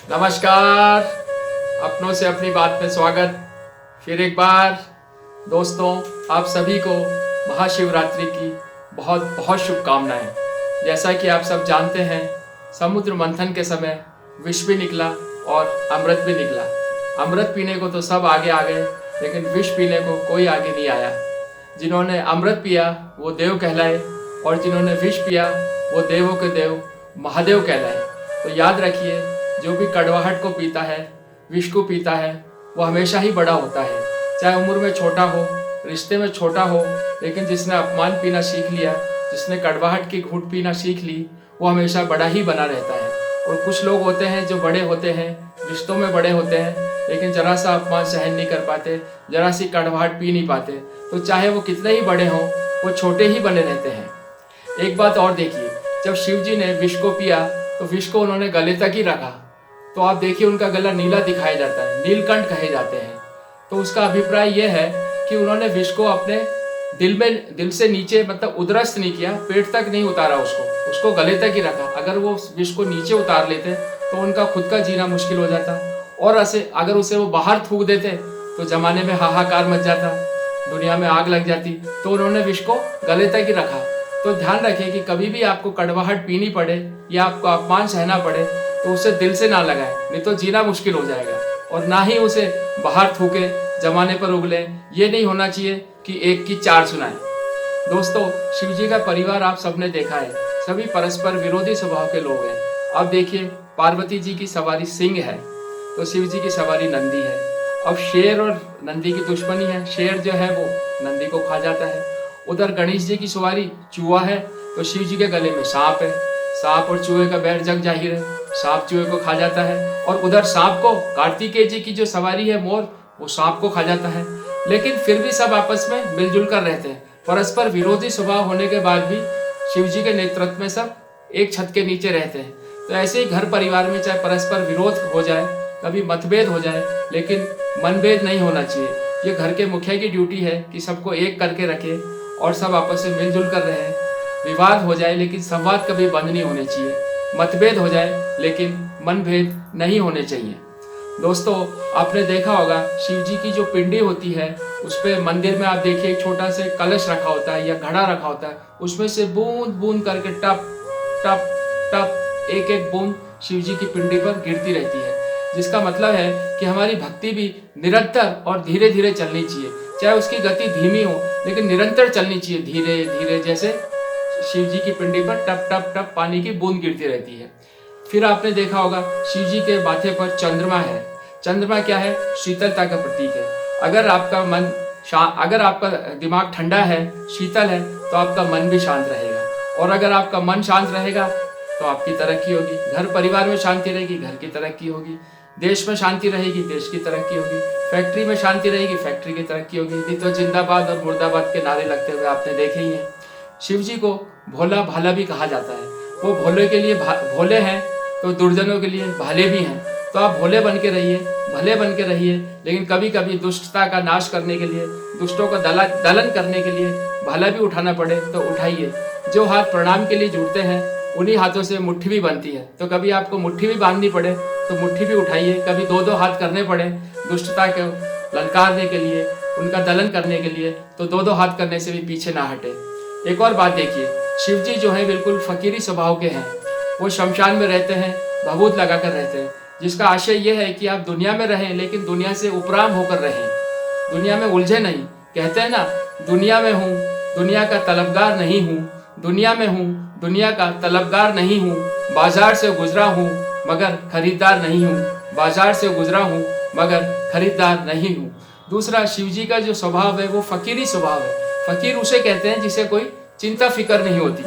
नमस्कार। अपनों से अपनी बात में स्वागत। फिर एक बार दोस्तों, आप सभी को महाशिवरात्रि की बहुत बहुत शुभकामनाएं। जैसा कि आप सब जानते हैं, समुद्र मंथन के समय विष भी निकला और अमृत भी निकला। अमृत पीने को तो सब आगे आ गए, लेकिन विष पीने को कोई आगे नहीं आया। जिन्होंने अमृत पिया वो देव कहलाए और जिन्होंने विष पिया वो देवों के देव महादेव कहलाए। तो याद रखिए, जो भी कड़वाहट को पीता है, विष को पीता है, वो हमेशा ही बड़ा होता है। चाहे उम्र में छोटा हो, रिश्ते में छोटा हो, लेकिन जिसने अपमान पीना सीख लिया, जिसने कड़वाहट की घूंट पीना सीख ली, वो हमेशा बड़ा ही बना रहता है। और कुछ लोग होते हैं जो बड़े होते हैं, रिश्तों में बड़े होते हैं, लेकिन जरा सा अपमान सहन नहीं कर पाते, जरा सी कड़वाहट पी नहीं पाते। तो चाहे वो कितने ही बड़े हों, वो छोटे ही बने रहते हैं। एक बात और देखिए, जब शिव जी ने विष को पिया तो विष को उन्होंने गले तक ही रखा, तो आप देखिए उनका गला नीला दिखाया जाता है, नीलकंठ कहे जाते हैं। तो उसका अभिप्राय यह है कि उन्होंने विष को अपने दिल से नीचे, मतलब उदरस्त नहीं किया, पेट तक नहीं उतारा, उसको गले तक ही रखा। अगर वो विष को नीचे उतार लेते तो उनका खुद का जीना मुश्किल हो जाता, और अगर उसे वो बाहर थूक देते तो जमाने में हाहाकार मच जाता, दुनिया में आग लग जाती। तो उन्होंने विष को गले तक ही रखा। तो ध्यान रखें कि कभी भी आपको कड़वाहट पीनी पड़े या आपको अपमान सहना पड़े तो उसे दिल से ना लगाएं, नहीं तो जीना मुश्किल हो जाएगा। और ना ही उसे बाहर थूके, जमाने पर उगले। ये नहीं होना चाहिए कि एक की चार सुनाएं। दोस्तों, शिव जी का परिवार आप सबने देखा है, सभी परस्पर विरोधी स्वभाव के लोग हैं। अब देखिए, पार्वती जी की सवारी सिंह है तो शिव जी की सवारी नंदी है। अब शेर और नंदी की दुश्मनी है, शेर जो है वो नंदी को खा जाता है। उधर गणेश जी की सवारी चूहा है तो शिव जी के गले में सांप है। सांप और चूहे का बैर जग जाहिर है, सांप चूहे को खा जाता है। और उधर सांप को कार्तिकेय जी की जो सवारी है मोर, वो सांप को खा जाता है। लेकिन फिर भी सब आपस में मिलजुल कर रहते हैं। परस्पर विरोधी स्वभाव होने के बाद भी शिव जी के नेतृत्व में सब एक छत के नीचे रहते हैं। तो ऐसे ही घर परिवार में चाहे परस्पर विरोध हो जाए, कभी मतभेद हो जाए, लेकिन मनभेद नहीं होना चाहिए। ये घर के मुखिया की ड्यूटी है कि सबको एक करके रखे और सब आपस में मिलजुल कर रहे। विवाद हो जाए लेकिन संवाद कभी बंद नहीं होने चाहिए, मतभेद हो जाए लेकिन मनभेद नहीं होने चाहिए। दोस्तों, आपने देखा होगा शिव जी की जो पिंडी होती है, उस पर मंदिर में आप देखिए एक छोटा सा कलश रखा होता है या घड़ा रखा होता है, उसमें से बूंद बूंद करके टप टप टप एक एक बूंद शिव जी की पिंडी पर गिरती रहती है। जिसका मतलब है कि हमारी भक्ति भी निरंतर और धीरे धीरे चलनी चाहिए। चाहे उसकी गति धीमी हो, लेकिन निरंतर चलनी चाहिए, धीरे धीरे, जैसे शिव जी की पिंडी पर टप टप टप पानी की बूंद गिरती रहती है। फिर आपने देखा होगा शिव जी के माथे पर चंद्रमा है। चंद्रमा क्या है? शीतलता का प्रतीक है। अगर आपका दिमाग ठंडा है, शीतल है, तो आपका मन भी शांत रहेगा। और अगर आपका मन शांत रहेगा तो आपकी तरक्की होगी। घर परिवार में शांति रहेगी, घर की तरक्की होगी। देश में शांति रहेगी, देश की तरक्की होगी। फैक्ट्री में शांति रहेगी, फैक्ट्री की तरक्की होगी। नहीं तो जिंदाबाद और मुर्दाबाद के नारे लगते हुए आपने देखे ही हैं। शिव जी को भोला भाला भी कहा जाता है। वो भोले के लिए भोले हैं तो दुर्जनों के लिए भाले भी हैं। तो आप भोले बन के रहिए, भले बन के रहिए, लेकिन कभी कभी दुष्टता का नाश करने के लिए, दुष्टों का दलन करने के लिए भाला भी उठाना पड़े तो उठाइए। जो हाथ प्रणाम के लिए जुड़ते हैं, उन्हीं हाथों से मुट्ठी भी बनती है। तो कभी आपको मुट्ठी भी बांधनी पड़े तो मुट्ठी भी उठाइए। कभी दो दो हाथ करने पड़े दुष्टता को ललकारने के लिए, उनका दलन करने के लिए, तो दो दो हाथ करने से भी पीछे ना हटे। एक और बात देखिए, शिव जी जो है बिल्कुल फकीरी स्वभाव के हैं। वो शमशान में रहते हैं, भभूत लगाकर रहते हैं, जिसका आशय यह है कि आप दुनिया में रहें लेकिन दुनिया से उपराम होकर रहें, दुनिया में उलझे नहीं। कहते हैं ना, दुनिया में हूँ, दुनिया का तलबगार नहीं हूँ, दुनिया में हूँ, दुनिया का तलबगार नहीं हूँ, बाजार से गुजरा हूँ मगर खरीदार नहीं हूँ, बाजार से गुजरा हूँ मगर खरीदार नहीं हूँ। दूसरा, शिव जी का जो स्वभाव है वो फकीरी स्वभाव है। फकीर उसे कहते हैं जिसे कोई चिंता फिकर नहीं होती।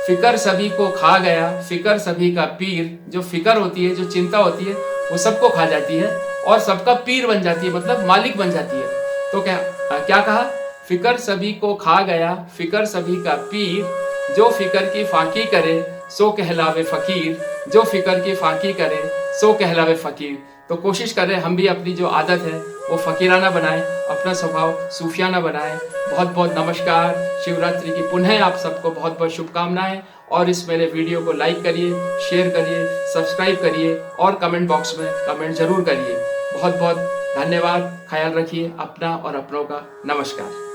फिकर सभी को खा गया, फिकर सभी का पीर। जो फिकर होती है, जो चिंता होती है, वो सबको खा जाती है और सबका पीर बन जाती है, मतलब मालिक बन जाती है। तो क्या कहा? फिकर सभी को खा गया, फिकर सभी का पीर। जो फिकर की फाकी करे सो कहलावे फकीर, जो फिकर की फाकी करे सो कहलावे फकीर। तो कोशिश करें हम भी अपनी जो आदत है वो फकीराना बनाएं, अपना स्वभाव सूफियाना बनाएं। बहुत बहुत नमस्कार। शिवरात्रि की पुनः आप सबको बहुत बहुत शुभकामनाएं और इस मेरे वीडियो को लाइक करिए, शेयर करिए, सब्सक्राइब करिए और कमेंट बॉक्स में कमेंट जरूर करिए। बहुत बहुत धन्यवाद। ख्याल रखिए अपना और अपनों का। नमस्कार।